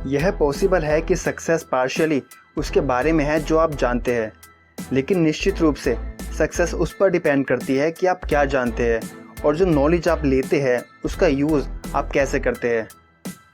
यह पॉसिबल है कि सक्सेस पार्शियली उसके बारे में है जो आप जानते हैं, लेकिन निश्चित रूप से सक्सेस उस पर डिपेंड करती है कि आप क्या जानते हैं और जो नॉलेज आप लेते हैं उसका यूज़ आप कैसे करते हैं।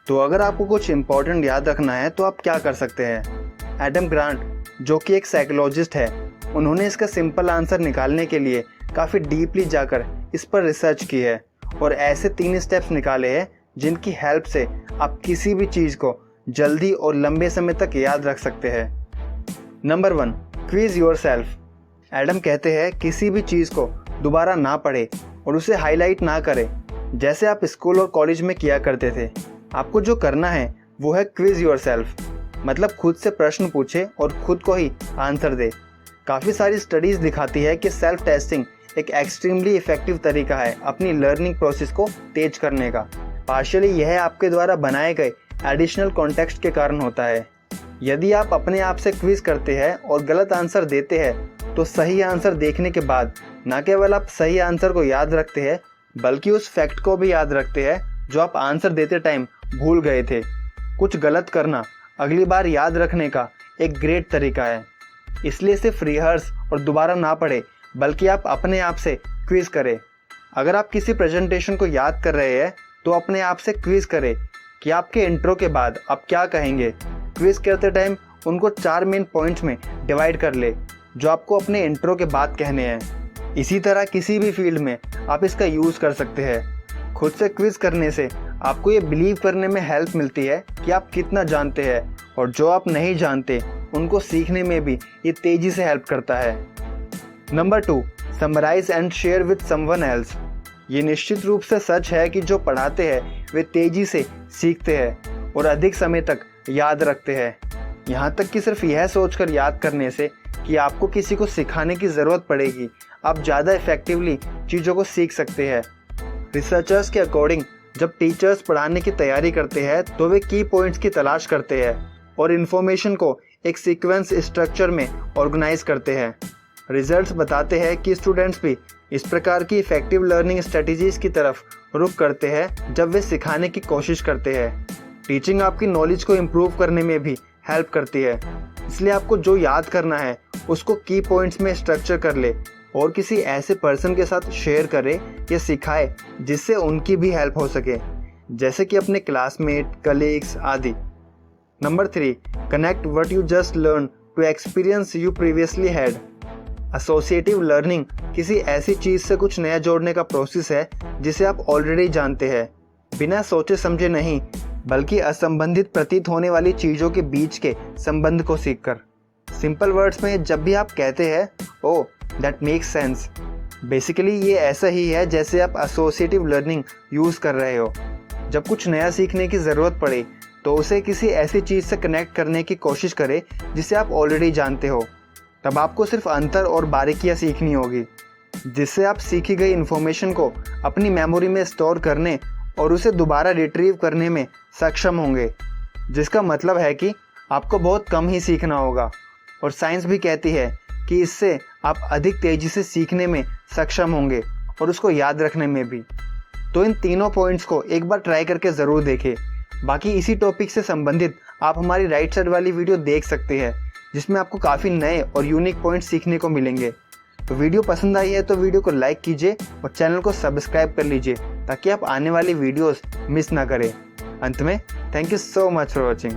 तो अगर आपको कुछ इम्पोर्टेंट याद रखना है तो आप क्या कर सकते हैं। एडम ग्रांट, जो कि एक साइकोलॉजिस्ट है, उन्होंने इसका सिंपल आंसर निकालने के लिए काफ़ी डीपली जाकर इस पर रिसर्च की है और ऐसे 3 स्टेप्स निकाले हैं जिनकी हेल्प से आप किसी भी चीज़ को जल्दी और लंबे समय तक याद रख सकते हैं। Number 1, quiz yourself. एडम कहते हैं किसी भी चीज़ को दोबारा ना पढ़े और उसे हाईलाइट ना करें जैसे आप स्कूल और कॉलेज में किया करते थे। आपको जो करना है वो है क्विज योरसेल्फ, मतलब खुद से प्रश्न पूछे और खुद को ही आंसर दे। काफ़ी सारी स्टडीज़ दिखाती है कि सेल्फ टेस्टिंग एक एक्सट्रीमली इफेक्टिव तरीका है अपनी लर्निंग प्रोसेस को तेज करने का। पार्शियली यह आपके द्वारा बनाए गए एडिशनल कॉन्टेक्स्ट के कारण होता है। यदि आप अपने आप से क्विज करते हैं और गलत आंसर देते हैं तो सही आंसर देखने के बाद न केवल आप सही आंसर को याद रखते हैं बल्कि उस फैक्ट को भी याद रखते हैं जो आप आंसर देते टाइम भूल गए थे। कुछ गलत करना अगली बार याद रखने का एक ग्रेट तरीका है, इसलिए सिर्फ रिहर्स और दोबारा ना पढ़े बल्कि आप अपने आप से क्विज करें। अगर आप किसी प्रेजेंटेशन को याद कर रहे हैं तो अपने आप से क्विज करें कि आपके इंट्रो के बाद आप क्या कहेंगे। क्विज करते टाइम उनको 4 मेन पॉइंट्स में डिवाइड कर ले जो आपको अपने इंट्रो के बाद कहने हैं। इसी तरह किसी भी फील्ड में आप इसका यूज़ कर सकते हैं। खुद से क्विज करने से आपको ये बिलीव करने में हेल्प मिलती है कि आप कितना जानते हैं और जो आप नहीं जानते उनको सीखने में भी ये तेज़ी से हेल्प करता है। Number 2, summarise and share with someone else. ये निश्चित रूप से सच है कि जो पढ़ाते हैं वे तेज़ी से सीखते हैं और अधिक समय तक याद रखते हैं। यहाँ तक कि सिर्फ यह सोचकर याद करने से कि आपको किसी को सिखाने की ज़रूरत पड़ेगी, आप ज़्यादा इफेक्टिवली चीज़ों को सीख सकते हैं। रिसर्चर्स के अकॉर्डिंग जब टीचर्स पढ़ाने की तैयारी करते हैं तो वे की पॉइंट्स की तलाश करते हैं और इन्फॉर्मेशन को एक सीक्वेंस स्ट्रक्चर में ऑर्गेनाइज करते हैं। रिजल्ट्स बताते हैं कि स्टूडेंट्स भी इस प्रकार की इफेक्टिव लर्निंग स्ट्रेटजीज की तरफ रुख करते हैं जब वे सिखाने की कोशिश करते हैं। टीचिंग आपकी नॉलेज को इम्प्रूव करने में भी हेल्प करती है, इसलिए आपको जो याद करना है उसको की पॉइंट्स में स्ट्रक्चर कर ले और किसी ऐसे पर्सन के साथ शेयर करे या सिखाए जिससे उनकी भी हेल्प हो सके, जैसे कि अपने क्लासमेट, कलीग्स आदि। Number 3, connect what you just learn to experience you previously had. Associative learning किसी ऐसी चीज़ से कुछ नया जोड़ने का प्रोसेस है जिसे आप ऑलरेडी जानते हैं, बिना सोचे समझे नहीं बल्कि असंबंधित प्रतीत होने वाली चीज़ों के बीच के संबंध को सीखकर। सिंपल वर्ड्स में जब भी आप कहते हैं oh that makes sense, basically ये ऐसा ही है जैसे आप एसोसिएटिव लर्निंग यूज़ कर रहे हो। जब कुछ नया सीखने की ज़रूरत पड़े तो उसे किसी ऐसी चीज़ से कनेक्ट करने की कोशिश करें जिसे आप ऑलरेडी जानते हो। तब आपको सिर्फ अंतर और बारीकियाँ सीखनी होगी, जिससे आप सीखी गई इन्फॉर्मेशन को अपनी मेमोरी में स्टोर करने और उसे दोबारा रिट्रीव करने में सक्षम होंगे, जिसका मतलब है कि आपको बहुत कम ही सीखना होगा। और साइंस भी कहती है कि इससे आप अधिक तेज़ी से सीखने में सक्षम होंगे और उसको याद रखने में भी। तो इन तीनों पॉइंट्स को एक बार ट्राई करके ज़रूर देखें। बाकी इसी टॉपिक से संबंधित आप हमारी राइट साइड वाली वीडियो देख सकते हैं जिसमें आपको काफ़ी नए और यूनिक पॉइंट्स सीखने को मिलेंगे। तो वीडियो पसंद आई है तो वीडियो को लाइक कीजिए और चैनल को सब्सक्राइब कर लीजिए ताकि आप आने वाली वीडियोस मिस ना करें। अंत में thank you so much for watching.